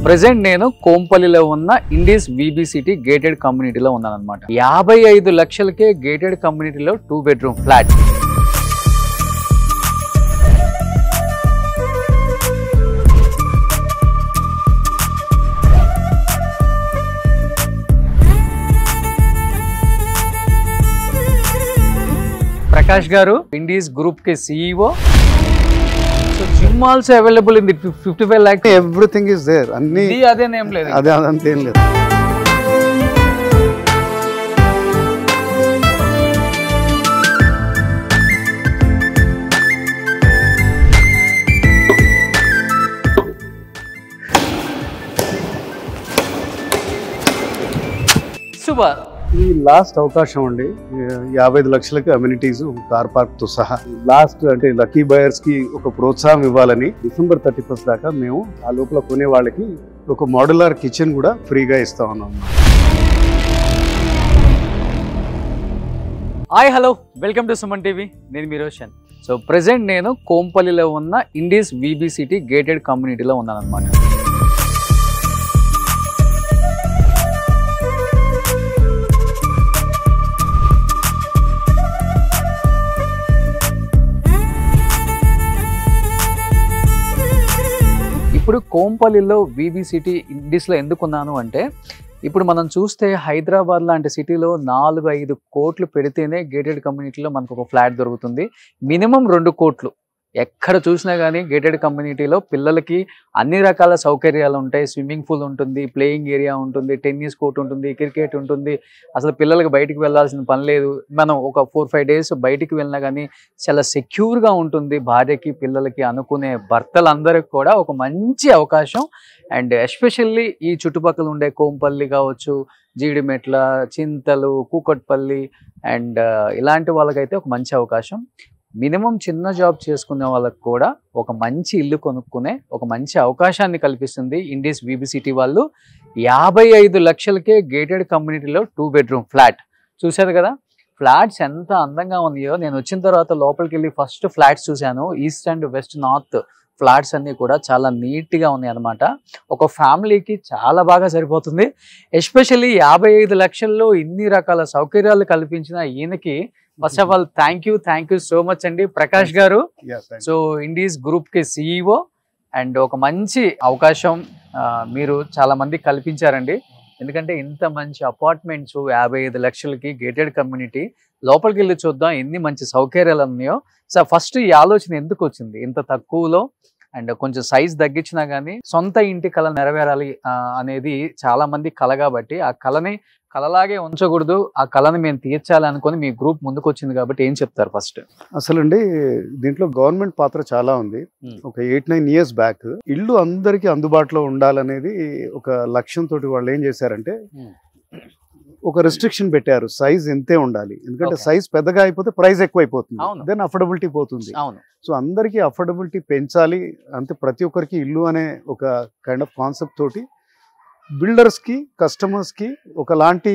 Present నేను కోంపల్లిలో ఉన్న Indies VBCT gated కమ్యూనిటీలో ఉన్నాను అనమాట. 55 లక్షలకే గేటెడ్ కమ్యూనిటీలో 2 bedroom flat. Prakash garu Indis group కి CEO. So gym also available in the 55 lakhs. Everything is there. Anni అదే నేమ్ లేదు. అదే అదంతా ఏం లేదు. సూపర్. ఈ లాస్ట్ అవకాశం అండి 55 లక్షలకి అమ్యూనిటీస్ కార్ పార్క్ తో సహా లాస్ట్ అంటే లక్కీ బయర్స్ కి ఒక ప్రోత్సాహం ఇవ్వాలని December 31st దాకా మేము ఆ లోపల కొనే వాళ్ళకి ఒక మోడ్యులర్ కిచెన్ కూడా ఫ్రీగా ఇస్తా ఉన్నాం. Hi hello, welcome to Suman TV. నేను మీ రోషన్. సో ప్రెసెంట్ నేను కోంపల్లిలో ఉన్న ఇండీస్ VBCT గేటెడ్ కమ్యూనిటీలో ఉన్నాను అనమాట. ఇప్పుడు కోంపల్లిలో VBCT ఇండీస్లో ఎందుకున్నాను అంటే, ఇప్పుడు మనం చూస్తే హైదరాబాద్ లాంటి సిటీలో 4-5 కోట్లు పెడితేనే గేటెడ్ కమ్యూనిటీలో మనకు ఒక ఫ్లాట్ దొరుకుతుంది. మినిమం 2 కోట్లు. ఎక్కడ చూసినా కానీ గేటెడ్ కమ్యూనిటీలో పిల్లలకి అన్ని రకాల సౌకర్యాలు ఉంటాయి. స్విమ్మింగ్ పూల్ ఉంటుంది, ప్లేయింగ్ ఏరియా ఉంటుంది, టెన్నిస్ కోర్ట్ ఉంటుంది, క్రికెట్ ఉంటుంది. అసలు పిల్లలకి బయటికి వెళ్ళాల్సిన పని లేదు. మనం ఒక 4-5 డేస్ బయటికి వెళ్ళినా కానీ చాలా సెక్యూర్గా ఉంటుంది. భార్యకి పిల్లలకి అనుకునే భర్తలందరికీ కూడా ఒక మంచి అవకాశం. అండ్ ఎస్పెషల్లీ ఈ చుట్టుపక్కల ఉండే కోంపల్లి కావచ్చు, జీడిమెట్ల, చింతలు, కూకట్పల్లి అండ్ ఇలాంటి వాళ్ళకైతే ఒక మంచి అవకాశం. మినిమం చిన్న జాబ్ చేసుకునే వాళ్ళకి కూడా ఒక మంచి ఇల్లు కొనుక్కునే ఒక మంచి అవకాశాన్ని కల్పిస్తుంది ఇండీస్ VBCT వాళ్ళు. 55 లక్షలకే గేటెడ్ కమ్యూనిటీలో 2 బెడ్రూమ్ ఫ్లాట్. చూశారు కదా ఫ్లాట్స్ ఎంత అందంగా ఉన్నాయో. నేను వచ్చిన తర్వాత లోపలికి వెళ్ళి ఫస్ట్ ఫ్లాట్స్ చూశాను. East and west north flats అన్నీ కూడా చాలా నీట్గా ఉన్నాయి అన్నమాట. ఒక ఫ్యామిలీకి చాలా బాగా సరిపోతుంది. ఎస్పెషల్లీ 55 లక్షల్లో ఇన్ని రకాల సౌకర్యాలు కల్పించిన ఈయనకి first of all thank you so much అండి ప్రకాష్ గారు. సో ఇండీస్ గ్రూప్ కి CEO అండ్ ఒక మంచి అవకాశం మీరు చాలా మంది కల్పించారండి. ఎందుకంటే ఇంత మంచి అపార్ట్మెంట్స్ 55 లక్షలకి గేటెడ్ కమ్యూనిటీ, లోపలికి వెళ్ళి చూద్దాం ఎన్ని మంచి సౌకర్యాలు ఉన్నాయో. సో ఫస్ట్ ఈ ఆలోచన ఎందుకు వచ్చింది ఇంత తక్కువలో అండ్ కొంచెం సైజ్ తగ్గించినా కానీ సొంత ఇంటి కళ నెరవేరాలి అనేది చాలా మంది కళ. కాబట్టి ఆ కళని కళలాగే ఉంచకూడదు, ఆ కళని మేము తీర్చాలి అనుకుని మీ గ్రూప్ ముందుకు వచ్చింది. కాబట్టి ఏం చెప్తారు ఫస్ట్? అసలండి దీంట్లో గవర్నమెంట్ పాత్ర చాలా ఉంది. ఒక 8-9 years బ్యాక్ ఇల్లు అందరికీ అందుబాటులో ఉండాలనేది ఒక లక్ష్యంతో వాళ్ళు ఏం చేశారంటే ఒక రెస్ట్రిక్షన్ పెట్టారు. సైజ్ ఎంతే ఉండాలి, ఎందుకంటే సైజ్ పెద్దగా అయిపోతే ప్రైస్ ఎక్కువ అయిపోతుంది, దెన్ అఫోర్డబిలిటీ పోతుంది. సో అందరికీ అఫోర్డబిలిటీ పెంచాలి అంటే ప్రతి ఒక్కరికి ఇల్లు అనే ఒక కైండ్ ఆఫ్ కాన్సెప్ట్ తోటి బిల్డర్స్ కి కస్టమర్స్ కి ఒకలాంటి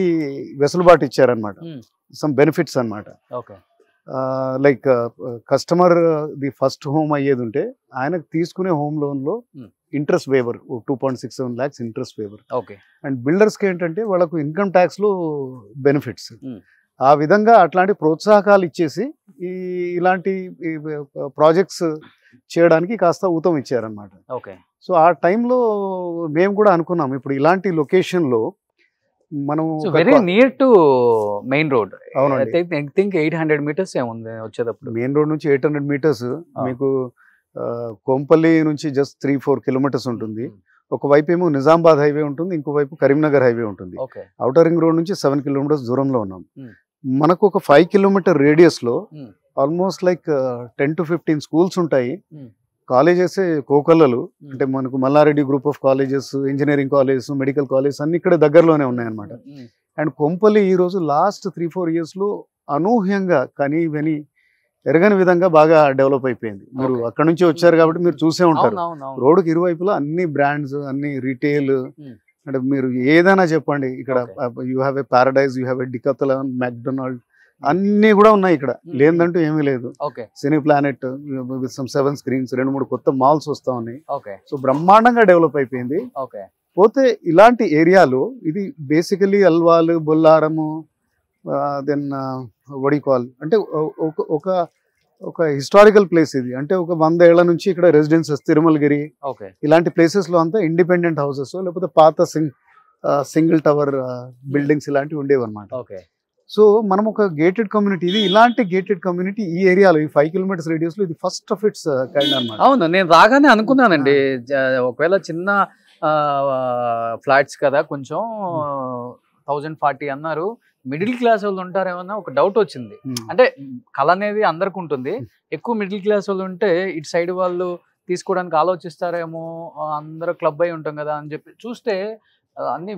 వెసులుబాటు ఇచ్చారనమాట. సమ్ బెనిఫిట్స్ అనమాట. Like customer the first home అయ్యేది ఉంటే ఆయనకు తీసుకునే హోమ్ లోన్ లో interest waiver 2.67 lakhs interest waiver. And builders కి ఏంటంటే వాళ్ళకు ఇన్కమ్ ట్యాక్స్ లో బెనిఫిట్స్. ఆ విధంగా అట్లాంటి ప్రోత్సాహకాలు ఇచ్చేసి ఇలాంటి ప్రాజెక్ట్స్ చేయడానికి కాస్త ఊతం ఇచ్చారనమాట. సో ఆ టైంలో మేము కూడా అనుకున్నాం ఇప్పుడు ఇలాంటి లొకేషన్ లో మనం very near to main road. అవునండి, ఐ థింక్ 800 meters ఏముంది వచ్చేటప్పుడు. మెయిన్ రోడ్ నుంచి 800 meters. మీకు కోంపల్లి నుంచి జస్ట్ 3-4 kilometers ఉంటుంది. ఒకవైపు ఏమో నిజామాబాద్ హైవే ఉంటుంది, ఇంకోవైపు కరీంనగర్ హైవే ఉంటుంది. ఔటర్ రింగ్ రోడ్ నుంచి 7 kilometers దూరంలో ఉన్నాం. మనకు ఒక 5 kilometer రేడియస్ లో ఆల్మోస్ట్ లైక్ 10 to 15 schools ఉంటాయి. కాలేజెస్ కోకల్లలు అంటే మనకు Malla Reddy group of colleges, engineering colleges, medical colleges అన్ని ఇక్కడ దగ్గరలోనే ఉన్నాయన్నమాట. అండ్ కోంపల్లి ఈ రోజు లాస్ట్ 3-4 years లో అనూహ్యంగా కానీ ఇవన్నీ ఎరగని విధంగా బాగా డెవలప్ అయిపోయింది. మీరు అక్కడ నుంచి వచ్చారు కాబట్టి మీరు చూసే ఉంటారు. రోడ్డుకి ఇరువైపులా అన్ని బ్రాండ్స్, అన్ని రీటైల్. అంటే మీరు ఏదైనా చెప్పండి ఇక్కడ you have a Paradise, you have a Decathlon, McDonald అన్ని కూడా ఉన్నాయి ఇక్కడ, లేదంటూ ఏమీ లేదు. Cine planet with some 7 screens, 2-3 కొత్త మాల్స్ వస్తా ఉన్నాయి. సో బ్రహ్మాండంగా డెవలప్ అయిపోయింది. పోతే ఇలాంటి ఏరియాలో ఇది బేసికలీ అల్వాల్, బొల్లారము, దెన్ వడికాల్ అంటే ఒక ఒక హిస్టారికల్ ప్లేస్ ఇది. అంటే ఒక 100 ఏళ్ల నుంచి ఇక్కడ రెసిడెన్సెస్, తిరుమలగిరి ఇలాంటి ప్లేసెస్ లో అంతా ఇండిపెండెంట్ హౌసెస్ లేకపోతే పాత సింగిల్ టవర్ బిల్డింగ్స్ ఇలాంటివి ఉండేవి అనమాట. సో మనం ఒక గేటెడ్ కమ్యూనిటీ, ఇది ఇలాంటి గేటెడ్ కమ్యూనిటీ ఈ ఏరియాలో, ఈ 5 kilometers రేడియస్ లో ఇది ఫస్ట్ ఆఫ్ ఇట్స్ కైండ్ అన్నమాట. అవును, నేను రాగానే అనుకున్నానండి ఒకవేళ చిన్న ఫ్లాట్స్ కదా, కొంచెం 1040 అన్నారు, మిడిల్ క్లాస్ వాళ్ళు ఉంటారేమన్నా ఒక డౌట్ వచ్చింది. అంటే కళ అనేది అందరికి ఉంటుంది, ఎక్కువ మిడిల్ క్లాస్ వాళ్ళు ఉంటే ఇటు సైడ్ వాళ్ళు తీసుకోవడానికి ఆలోచిస్తారేమో, అందరూ క్లబ్ అయి ఉంటాం కదా అని చెప్పి చూస్తే అన్ని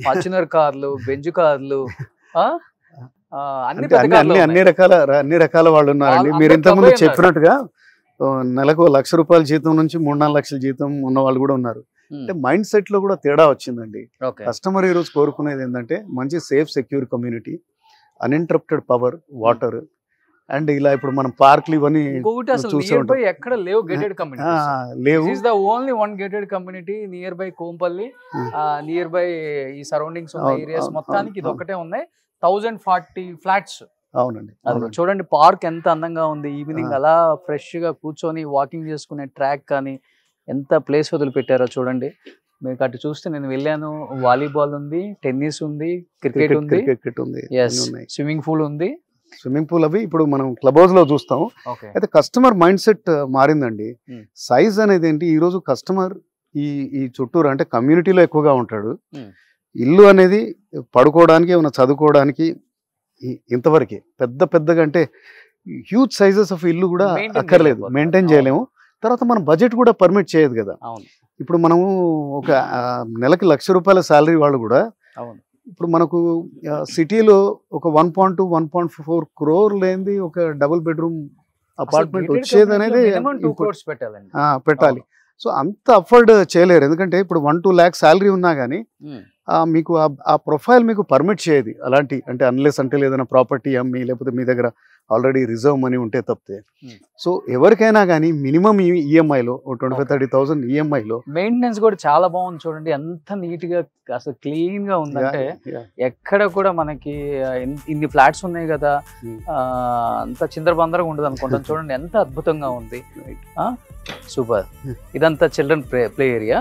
ఫార్చునర్ కార్లు, బెంజ్ కార్లు, అన్ని రకాల వాళ్ళు ఉన్నారండి. మీరు ఇంతకుముందు చెప్పినట్టుగా నెలకు ₹1,00,000 జీతం నుంచి 3-4 లక్షల జీతం ఉన్న వాళ్ళు కూడా ఉన్నారు. అంటే మైండ్ సెట్ లో కూడా తేడా వచ్చిందండి. కస్టమర్ ఈ రోజు కోరుకునేది ఏంటంటే మంచి safe secure community, uninterrupted power, water, and ఇలా ఇప్పుడు మనం పార్క్లు ఇవన్నీ ఎక్కడ లేవు గేటెడ్ కమ్యూనిటీ, లేవు. Is the only one gated community near by Kompally, near by ఈ సరౌండింగ్స్ ఉన్న ఏరియాస్ మొత్తానికి ఇది ఒకటే ఉన్నాయి. 1040 ఫ్లాట్స్. అవునండి. అది చూడండి, పార్క్ ఎంత అందంగా ఉంది. ఈవినింగ్ అలా ఫ్రెష్ గా కూర్చొని వాకింగ్ చేసుకునే ట్రాక్ కానీ ఎంత ప్లేస్ వదిలిపెట్టారో చూడండి. మీకు అటు చూస్తే నేను వెళ్ళాను, వాలీబాల్ ఉంది, టెన్నిస్ ఉంది, క్రికెట్ ఉంది, స్విమ్మింగ్ పూల్ ఉంది. స్విమ్మింగ్ పూల్ అవి ఇప్పుడు మనం క్లబ్ హౌస్ లో చూస్తాం. అయితే కస్టమర్ మైండ్ సెట్ మారిందండి. సైజ్ అనేది ఏంటి, ఈ రోజు కస్టమర్ ఈ చుట్టూరు అంటే కమ్యూనిటీలో ఎక్కువగా ఉంటాడు. ఇల్లు అనేది పడుకోవడానికి, ఏమైనా చదువుకోవడానికి ఇంతవరకే. పెద్దగా అంటే హ్యూజ్ సైజెస్ ఆఫ్ ఇల్లు కూడా అక్కర్లేదు, మెయింటైన్ చేయలేము. తర్వాత మన బడ్జెట్ కూడా పర్మిట్ చేయదు కదా. ఇప్పుడు మనము ఒక నెలకి ₹1,00,000 శాలరీ వాళ్ళు కూడా ఇప్పుడు మనకు సిటీలో ఒక 1.2-1.4 crore లేనిది ఒక డబుల్ బెడ్రూమ్ అపార్ట్మెంట్ వచ్చేది అనేది పెట్టాలి. సో అంత అఫోర్డ్ చేయలేరు, ఎందుకంటే ఇప్పుడు 1-2 lakhs శాలరీ ఉన్నా కానీ మీకు ఆ ప్రొఫైల్ మీకు పర్మిట్ చేయదు అలాంటి. అంటే అన్లెస్ అంటే ఏదైనా ప్రాపర్టీ అమ్మి లేకపోతే మీ దగ్గర ఆల్రెడీ రిజర్వ్ మనీ ఉంటే తప్పితే. సో ఎవరికైనా కానీ మినిమం ఈఎంఐలో 25-30,000 ఈఎంఐలో మెయింటెనెన్స్ కూడా చాలా బాగుంది. చూడండి ఎంత నీట్ గా, అసలు క్లీన్ గా ఉందంటే ఎక్కడ కూడా మనకి ఇన్ని ఫ్లాట్స్ ఉన్నాయి కదా, అంత చిందరబందరగా ఉండదు అనుకుంటాం. చూడండి ఎంత అద్భుతంగా ఉంది. సూపర్. ఇదంతా చిల్డ్రన్ ప్లే ఏరియా.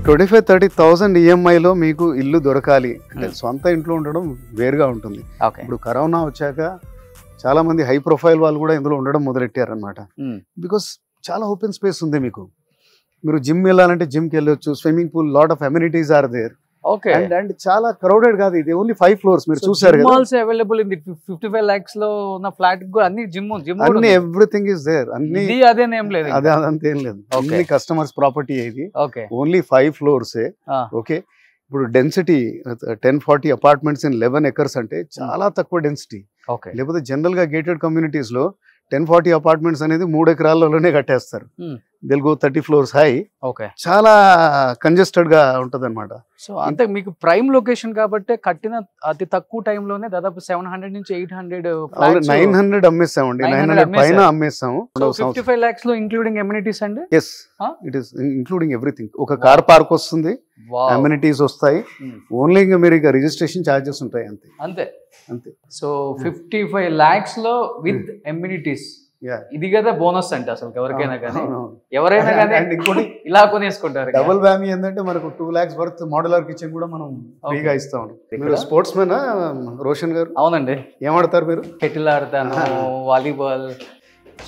$25,000-30,000 ఈఎంఐలో మీకు ఇల్లు దొరకాలి అంటే సొంత ఇంట్లో ఉండడం వేరుగా ఉంటుంది. ఇప్పుడు కరోనా వచ్చాక చాలా మంది హై ప్రొఫైల్ వాళ్ళు కూడా ఇందులో ఉండడం మొదలెట్టారనమాట. బికాస్ చాలా ఓపెన్ స్పేస్ ఉంది. మీరు జిమ్ వెళ్ళాలంటే జిమ్కి వెళ్ళొచ్చు, swimming pool, lot of amenities are there. And చాలా క్రౌడెడ్ కాదు. ఇది ఓన్లీ 5 floors. మీరు చూసారు కదా, also available in the 55 lakhs లో ఉన్న ఫ్లాట్ అన్ని జిమ్ అన్ని ఎవ్రీథింగ్ ఇస్ దేర్. అన్ని అదేనేం లేదు, అదంతేం లేదు. ఓన్లీ కస్టమర్స్ ప్రాపర్టీ ఇది. Only 5 floors. ఓకే, ఇప్పుడు డెన్సిటీ 1040 అపార్ట్మెంట్స్ ఇన్ 11 acres అంటే చాలా తక్కువ డెన్సిటీ. లేకపోతే జనరల్ గా గేటెడ్ కమ్యూనిటీస్ లో 1040 అపార్ట్మెంట్స్ అనేది 3 ఎకరాలలోనే కట్టేస్తారు. They'll go 30 floors high. చాలా కంజెస్టెడ్ గా ఉంటది అనమాట. సో అంటే మీకు ప్రైమ్ లొకేషన్ కాబట్టి కట్టిన అతి తక్కువ టైంలోనే దాదాపు 700 నుంచి 800 900 అమ్మేస్తామండి. 900 పైన అమ్మేస్తాము. 55 lakhs లో ఇంక్లూడింగ్ అమ్యూనిటీస్ అండి. Yes, it is including everything. ఒక కార్ పార్క్ వస్తుంది, అమ్యూనిటీస్ వస్తాయి. ఓన్లీ ఇంకా మీరు ఇక రిజిస్ట్రేషన్ ఛార్జెస్ ఉంటాయి, అంతే. సో 55 lakhs లో విత్ అమ్యూనిటీస్. ఇది కదా బోనస్ అంటే అసలు ఎవరికైనా కానీ ఇంకోటి ఇలా కొనేసుకుంటారు. డబుల్ వ్యామీ ఏంటంటే మనకు 2 lakhs వర్త్ మోడ్యులర్ కిచెన్ కూడా మనం ఫ్రీగా ఇస్తాం. మీరు స్పోర్ట్స్ మెన్ రోషన్ గారు? అవునండి. ఏం ఆడతారు మీరు? షటిల్ ఆడతాను, వాలీబాల్.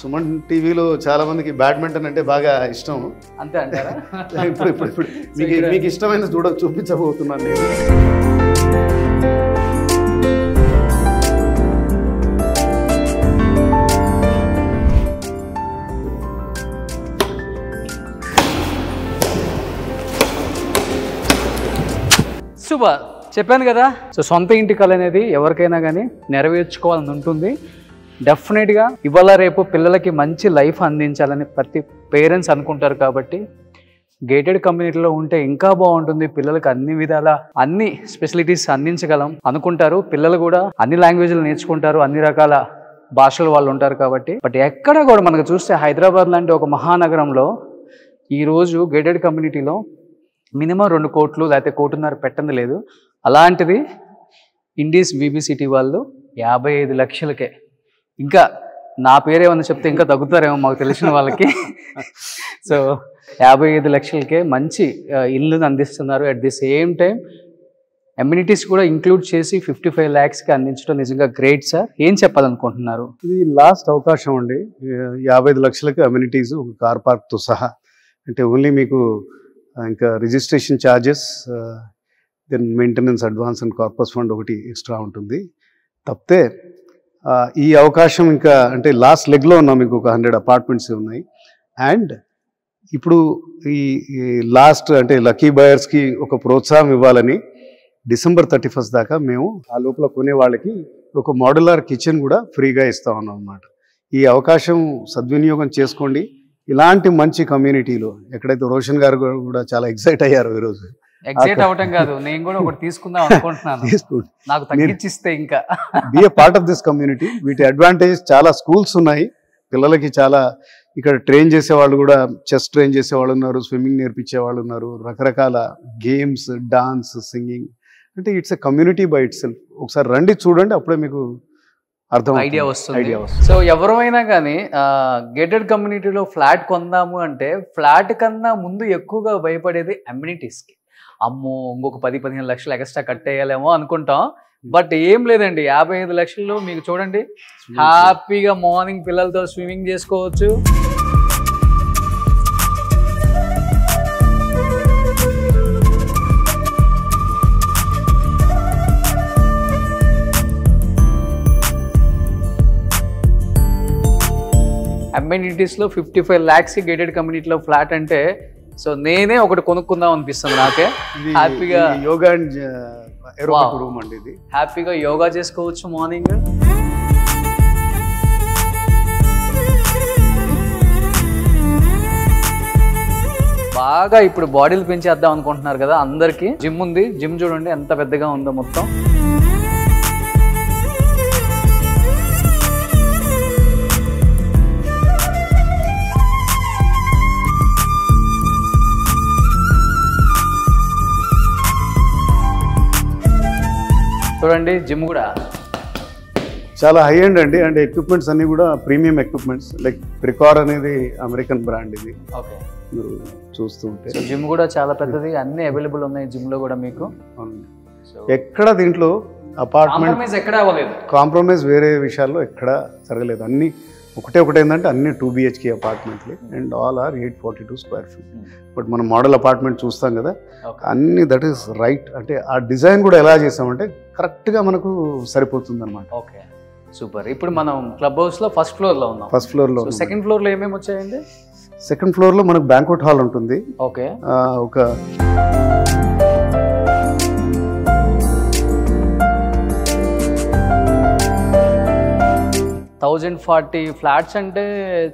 సుమన్ టీవీలో చాలా మందికి బ్యాడ్మింటన్ అంటే బాగా ఇష్టం. అంతే అంటారా? ఇప్పుడు మీకు ఇష్టమైన చూపించబోతున్నాను నేను. సూపర్, చెప్పాను కదా. సో సొంత ఇంటి కళ అనేది ఎవరికైనా కానీ నెరవేర్చుకోవాలని ఉంటుంది. డెఫినెట్గా ఇవాళ రేపు పిల్లలకి మంచి లైఫ్ అందించాలని ప్రతి పేరెంట్స్ అనుకుంటారు కాబట్టి గేటెడ్ కమ్యూనిటీలో ఉంటే ఇంకా బాగుంటుంది, పిల్లలకి అన్ని విధాల అన్ని ఫెసిలిటీస్ అందించగలం అనుకుంటారు. పిల్లలు కూడా అన్ని లాంగ్వేజ్లు నేర్చుకుంటారు, అన్ని రకాల భాషలు వాళ్ళు ఉంటారు కాబట్టి. బట్ ఎక్కడ కూడా మనకు చూస్తే హైదరాబాద్ లాంటి ఒక మహానగరంలో ఈరోజు గేటెడ్ కమ్యూనిటీలో మినిమం 2 కోట్లు లేకపోతే 1.5 కోట్లు పెట్టంది లేదు. అలాంటిది ఇండీస్ VBCT వాళ్ళు 55 లక్షలకే, ఇంకా నా పేరేమన్నా చెప్తే ఇంకా తగ్గుతారేమో మాకు తెలిసిన వాళ్ళకి. సో 55 లక్షలకే మంచి ఇల్లుని అందిస్తున్నారు. At the same time amenities కూడా ఇంక్లూడ్ చేసి 55 lakhsకి అందించడం నిజంగా గ్రేట్ సార్. ఏం చెప్పాలనుకుంటున్నారు? ఇది లాస్ట్ అవకాశం అండి. 55 లక్షలకి అమ్యూనిటీస్, ఒక కార్ పార్క్తో సహా. అంటే ఓన్లీ మీకు ఇంకా registration charges, then maintenance advance and corpus fund ఒకటి ఎక్స్ట్రా ఉంటుంది తప్పితే ఈ అవకాశం ఇంకా అంటే లాస్ట్ లెగ్లో ఉన్నాం. మీకు ఒక 100 అపార్ట్మెంట్స్ ఉన్నాయి. అండ్ ఇప్పుడు ఈ లాస్ట్ అంటే లక్కీ బయర్స్కి ఒక ప్రోత్సాహం ఇవ్వాలని December 31st దాకా మేము ఆ లోపల కొనే వాళ్ళకి ఒక మోడ్యులర్ కిచెన్ కూడా ఫ్రీగా ఇస్తా ఉన్నాం అన్నమాట. ఈ అవకాశం సద్వినియోగం చేసుకోండి. ఇలాంటి మంచి కమ్యూనిటీలో ఎక్కడైతే రోషన్ గారు కూడా చాలా ఎక్సైట్ అయ్యారు ఈరోజు. ఎగ్జైట్ అవటం కాదు, నేను కూడా ఒకటి తీసుకుందాం అనుకుంటున్నాను. తీసుకోండి, నాకు తగ్గించిస్తే ఇంకా. Be a part of this community. వీటి అడ్వాంటేజ్ చాలా స్కూల్స్ ఉన్నాయి పిల్లలకి. చాలా ఇక్కడ ట్రైన్ చేసేవాళ్ళు కూడా, చెస్ ట్రైన్ చేసేవాళ్ళు ఉన్నారు, స్విమ్మింగ్ నేర్పించే వాళ్ళు ఉన్నారు, రకరకాల గేమ్స్, డాన్స్, సింగింగ్. అంటే it's a community by it self. ఒకసారి రండి, చూడండి, అప్పుడే మీకు అర్థం ఐడియా వస్తుంది. సో ఎవరైనా కానీ గేటెడ్ కమ్యూనిటీలో ఫ్లాట్ కొందాము అంటే ఫ్లాట్ కన్నా ముందు ఎక్కువగా భయపడేది అమ్యూనిటీస్కి. అమ్మో ఇంకొక 10-15 లక్షలు ఎక్స్ట్రా కట్టేయాలేమో అనుకుంటాం. బట్ ఏం లేదండి, 55 లక్షల్లో మీకు చూడండి హ్యాపీగా మార్నింగ్ పిల్లలతో స్విమ్మింగ్ చేసుకోవచ్చు. అమ్యూనిటీస్లో 55 lakhs గేటెడ్ కమ్యూనిటీలో ఫ్లాట్ అంటే సో నేనే ఒకటి కొనుక్కుందాం అనిపిస్తుంది నాకే. హ్యాపీగా యోగా అండ్ ఏరోబిక్ రూమ్ అండి ఇది. హ్యాపీగా యోగా చేసుకోవచ్చు మార్నింగ్. బాగా ఇప్పుడు బాడీలు పెంచేద్దాం అనుకుంటున్నారు కదా అందరికి. జిమ్ ఉంది, జిమ్ చూడండి ఎంత పెద్దగా ఉందో మొత్తం. చూడండి జిమ్ కూడా చాలా హై ఎండ్ అండి. అండ్ ఎక్విప్మెంట్స్ అన్ని కూడా ప్రీమియం ఎక్విప్మెంట్స్. లైక్ ప్రికార్ అనేది అమెరికన్ బ్రాండ్ ఇది. ఓకే, మీరు చూస్తూ ఉంటే జిమ్ కూడా చాలా పెద్దది, అన్ని అవైలబుల్ ఉన్నాయి జిమ్ లో కూడా మీకు. ఎక్కడ దీంట్లో అపార్ట్మెంట్ ఎక్కడ అవ్వలేదు, కాంప్రమైజ్ వేరే విషయాల్లో ఎక్కడ జరగలేదు. అన్ని ఒకటే ఏంటంటే అన్ని 2 BHK అపార్ట్మెంట్లే and all are 842 square feet. But మనం మోడల్ అపార్ట్మెంట్ చూస్తాం కదా, అన్ని దట్ ఈస్ రైట్. అంటే ఆ డిజైన్ కూడా ఎలా చేసామంటే కరెక్ట్గా మనకు సరిపోతుంది అనమాట. Okay, super. ఇప్పుడు మనం క్లబ్ హౌస్ లో ఫస్ట్ ఫ్లోర్ లో ఉన్నాం. ఫస్ట్ ఫ్లోర్ లో. సెకండ్ ఫ్లోర్ లో ఏమేమి వచ్చాయండి? సెకండ్ ఫ్లోర్ లో మనకు బ్యాంక్వెట్ హాల్ ఉంటుంది. ఓకే, ఒక 1040 ఫ్లాట్స్ అంటే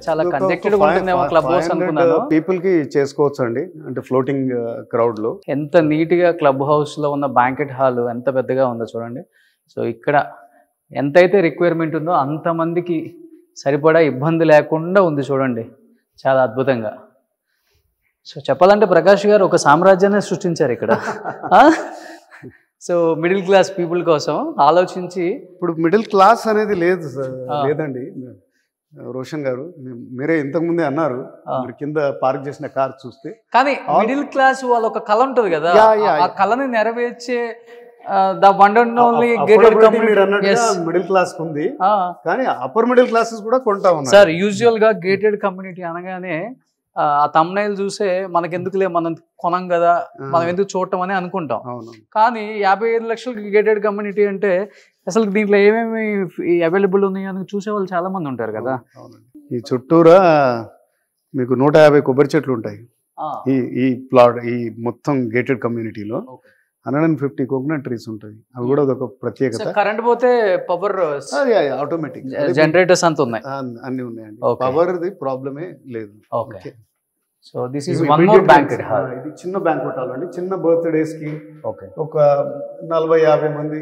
చాలా కంజెక్టెడ్ గా ఉంటుందేమో క్లబ్ హౌస్ అనుకున్నాను. పీపుల్ కి చేసుకోవచ్చు అండి, అంటే ఫ్లోటింగ్ క్రౌడ్ లో. ఎంత నీట్ గా క్లబ్ హౌస్ లో ఉన్న బ్యాంకెట్ హాల్ ఎంత పెద్దగా ఉందో చూడండి. సో ఇక్కడ ఎంతైతే రిక్వైర్మెంట్ ఉందో అంతమందికి సరిపడా ఇబ్బంది లేకుండా ఉంది చూడండి, చాలా అద్భుతంగా. సో చెప్పాలంటే ప్రకాష్ గారు ఒక సామ్రాజ్యాన్ని సృష్టించారు ఇక్కడ. సో మిడిల్ క్లాస్ పీపుల్ కోసం ఆలోచించి. ఇప్పుడు మిడిల్ క్లాస్ అనేది లేదు లేదండి రోషన్ గారు, మీరే ఇంతకు ముందే అన్నారు మీరు కింద పార్క్ చేసిన కార్ చూస్తే. కానీ మిడిల్ క్లాస్ వాళ్ళ ఒక కళ ఉంటుంది కదా, ఆ కళని నెరవేర్చే మిడిల్ క్లాస్ ఉంది, కానీ అప్పర్ మిడిల్ క్లాసెస్ కూడా కొంటా ఉన్నారు సార్. యూజువల్ గా గేటెడ్ కమ్యూనిటీ అనగానే ఆ తమ్నైల్ చూసే మనకెందుకులే మనం కొనం కదా, మనం ఎందుకు చూడటం అని అనుకుంటాం. కానీ 55 లక్షలకి గేటెడ్ కమ్యూనిటీ అంటే అసలు దీంట్లో ఏమేమి అవైలబుల్ ఉన్నాయి అని చూసేవాళ్ళు చాలా మంది ఉంటారు కదా. ఈ చుట్టూరా మీకు 150 కొబ్బరి చెట్లు ఉంటాయి ఈ ప్లాట్, ఈ మొత్తం గేటెడ్ కమ్యూనిటీలో. 150 కోకోనట్ ట్రీస్ ఉంటాయి. అవి కూడా అదొక ప్రత్యేకత. కరెంట్ పోతే పవర్ ఆటోమేటిక్ జనరేటర్స్ అంతా ఉన్నాయి, అన్ని ఉన్నాయండి. Okay. పవర్ ది ప్రాబ్లమే లేదు. Okay. So this is one more banquet hall. ఇది చిన్న బ్యాంక్వెట్ హాల్ అండి. చిన్న బర్త్డేస్ కి ఓకే ఒక 40-50 మంది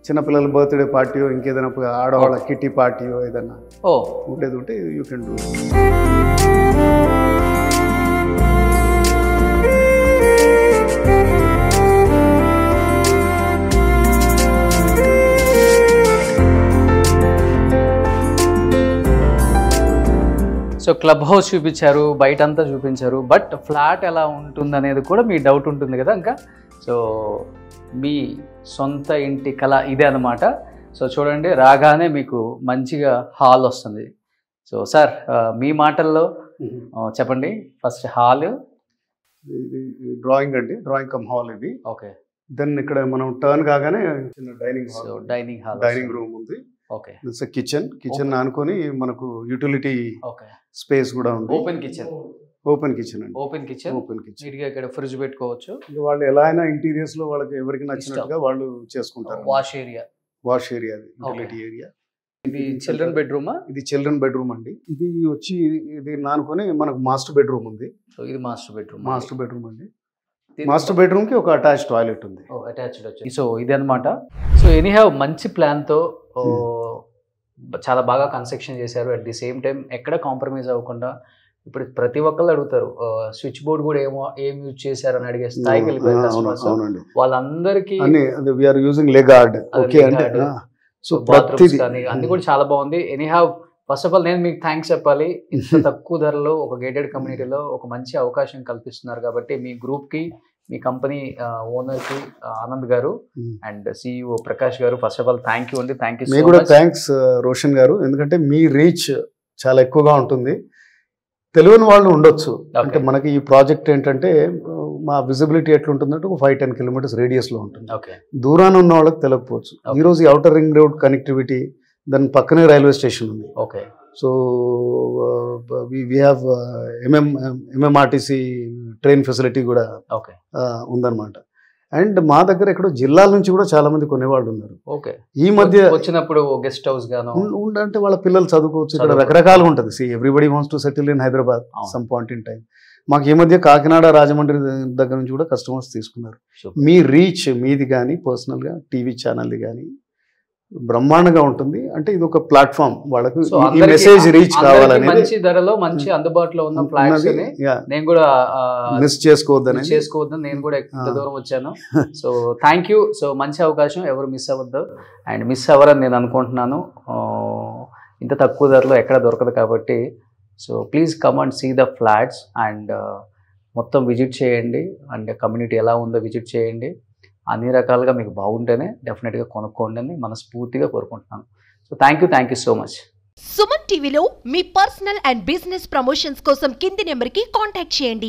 చిన్నపిల్లల బర్త్డే పార్టీయో ఇంకేదైనా ఆడవాళ్ళ కిట్టి పార్టీయో ఏదైనా ఉండేది ఉంటే you can do. So club house చూపించారు, బయట అంతా చూపించారు, బట్ ఫ్లాట్ ఎలా ఉంటుంది అనేది కూడా మీ డౌట్ ఉంటుంది కదా ఇంకా. సో మీ సొంత ఇంటి కళ ఇదే అనమాట. సో చూడండి, రాగానే మీకు మంచిగా హాల్ వస్తుంది. సో సార్ మీ మాటల్లో చెప్పండి, ఫస్ట్ హాల్. ఇది డ్రాయింగ్ అండి, డ్రాయింగ్ కమ్ హాల్ ఇది. ఓకే. దెన్ ఇక్కడ మనం టర్న్ కాగానే చిన్న dining hall, dining hall, dining room ఉంది. ఓకే. కిచెన్ అనుకొని మనకు యూటిలిటీ ఓకే స్పేస్ కూడా ఉంది. ఓపెన్ కిచెన్ అండి. ఓపెన్ కిచెన్ నీట్గా ఇక్కడ ఫ్రిడ్జ్ పెట్టుకోవచ్చు. వాళ్ళు ఎలా అయినా ఇంటీరియర్స్ లో వాళ్ళకి ఎవరికి నచ్చినట్టుగా వాళ్ళు చేసుకుంటారు. Wash area utility area. ఇది చిల్డ్రన్ బెడ్రూమా? ఇది చిల్డ్రన్ బెడ్రూమ్ అండి. ఇది వచ్చి ఇది నానుకొని మనకు మాస్టర్ బెడ్రూమ్ ఉంది. సో ఇది మాస్టర్ బెడ్రూమ్ అండి. మాస్టర్ బెడ్రూమ్ కి ఒక అటాచ్ టాయిలెట్ ఉంది. అటాచ్డ్ వచ్చి. సో ఇది అనమాట. సో ఎనీహౌ మంచి ప్లాన్ తో చాలా బాగా కన్స్ట్రక్షన్ చేశారు. అట్ ది సేమ్ టైం ఎక్కడ కాంప్రమైజ్ అవ్వకుండా ఇప్పుడు ప్రతి ఒక్కళ్ళు అడుగుతారు స్విచ్ బోర్డ్ కూడా ఏం యూజ్ చేశారని అడిగే స్థాయికి వెళ్ళిపోయారు వాళ్ళందరికీ. సో బాత్రూమ్స్ కానీ అన్ని కూడా చాలా బాగుంది. ఎనీహౌ ఫస్ట్ ఆఫ్ ఆల్ నేను మీకు థ్యాంక్స్ చెప్పాలి. ఇంత తక్కువ ధరలో ఒక గేటెడ్ కమ్యూనిటీలో ఒక మంచి అవకాశం కల్పిస్తున్నారు కాబట్టి మీ గ్రూప్ కి, మీ కంపెనీ ఓనర్ కి ఆనంద్ గారు and CEO Prakash garu, first of all thank you అండి. Thank you so much. Thanks Roshan garu, ఎందుకంటే మీ రీచ్ చాలా ఎక్కువగా ఉంటుంది. తెలియని వాళ్ళు ఉండొచ్చు. అంటే మనకి ఈ ప్రాజెక్ట్ ఏంటంటే మా విజిబిలిటీ ఎట్లుంటుందంటే ఒక 5-10 కిలోమీటర్స్ రేడియస్ లో ఉంటుంది. దూరాన ఉన్న వాళ్ళకి తెలియకపోవచ్చు. ఈ రోజు ఔటర్ రింగ్ రోడ్ కనెక్టివిటీ, దాని పక్కనే రైల్వే స్టేషన్ ఉంది. Okay. So we have MMRTC train facility కూడా ఉందన్నమాట. అండ్ మా దగ్గర ఎక్కడో జిల్లాల నుంచి కూడా చాలా మంది కొనేవాళ్ళు ఉన్నారు. ఓకే. ఈ మధ్య వచ్చినప్పుడు గెస్ట్ హౌస్ గాను అంటే వాళ్ళ పిల్లలు చదువుకోవచ్చు. ఇక్కడ రకరకాలుగా ఉంటుంది. Everybody wants to settle in Hyderabad some point in time. మాకు ఈ మధ్య కాకినాడ, రాజమండ్రి దగ్గర నుంచి కూడా కస్టమర్స్ తీసుకున్నారు. మీ రీచ్ మీది కానీ పర్సనల్ గా టీవీ ఛానల్ది కానీ బ్రహ్మాండంగా ఉంటుంది. అంటే ఇది ఒక ప్లాట్ఫామ్ వాళ్ళకు ఈ మెసేజ్ రీచ్ కావాలని, మంచి ధరలో మంచి అందుబాటులో ఉన్న ఫ్లాట్స్ నేను కూడా మిస్ చేసుకోవద్దని నేను కూడా ఎంత దూరం వచ్చాను. So thank you. సో మంచి అవకాశం, ఎవరు మిస్ అవ్వద్దు. అండ్ మిస్ అవ్వరని నేను అనుకుంటున్నాను. ఇంత తక్కువ ధరలో ఎక్కడ దొరకదు కాబట్టి so please come and see the flats and మొత్తం విజిట్ చేయండి. అండ్ కమ్యూనిటీ ఎలా ఉందో విజిట్ చేయండి. అన్ని రకాలుగా మీకు బాగుంటేనే డెఫినెట్గా కొనుక్కోండి అని మనస్ఫూర్తిగా కోరుకుంటున్నాను. So thank you so much. Suman టీవీలో మీ పర్సనల్ అండ్ బిజినెస్ ప్రమోషన్స్ కోసం కింది నెంబర్కి కాంటాక్ట్ చేయండి.